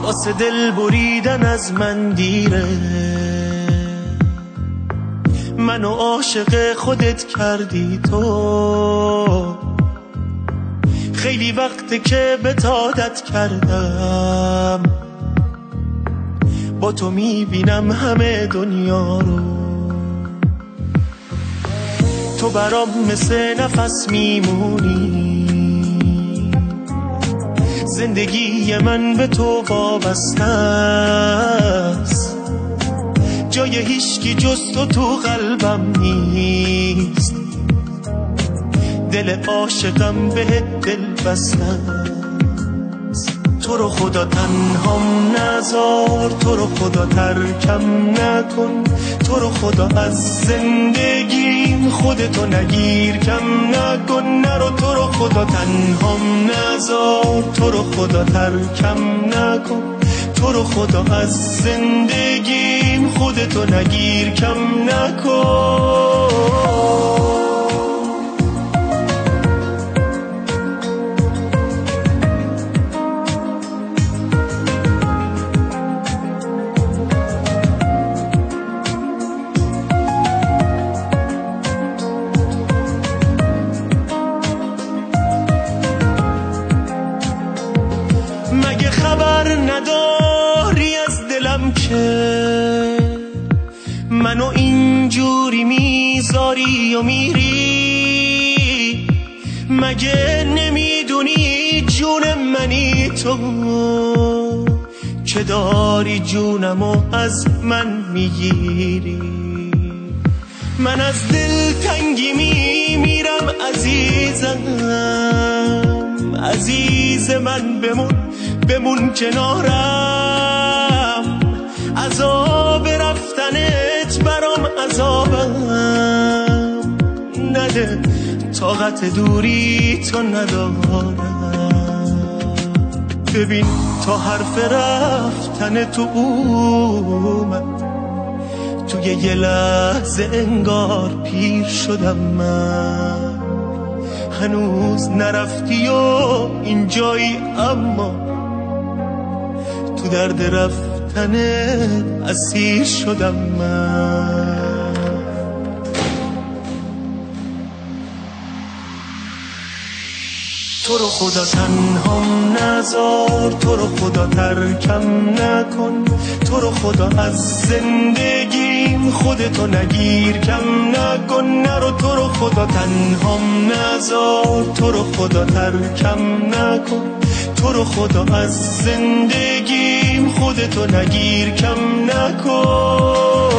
واسه دل بریدن از من دیره. منو عاشق خودت کردی تو، خیلی وقته که به عادت کردم. با تو میبینم همه دنیا رو، تو برام مثل نفس میمونی. زندگی من به تو وابسته است، جای هیچکی جز تو قلبم نیست. دل عاشقم به دل بسته است. تو رو خدا تنهام نذار، تو رو خدا ترکم نکن، تو رو خدا از زندگیم خودتو نگیر کم نکن. نرو تو رو خدا تنهام نذار، تو رو خدا ترکم نکن، تو رو خدا از زندگیم خودتو نگیر کم نکن. مگه خبر نداری از دلم که منو اینجوری میذاری و میری؟ مگه نمیدونی جون منی تو که داری جونمو از من میگیری؟ من از دل تنگی میمیرم عزیزم، عزیز من بمون کنارم. عذاب رفتنت برام عذابم نده، طاقت دوری تو ندارم. ببین تا حرف رفتن تو اومد، توی یه لحظه انگار پیر شدم من. هنوز نرفتی و اینجایی، اما تو درد رفتنت اسیر شدم من. تو رو خدا تنهام نذار، تو رو خدا ترکم نکن، تو رو خدا از زندگیم خودتو نگیر کم نکن. نرو تو رو خدا تنهام نذار، تو رو خدا ترکم نکن، تو رو خدا از زندگیم خودتو نگیر کم نکن.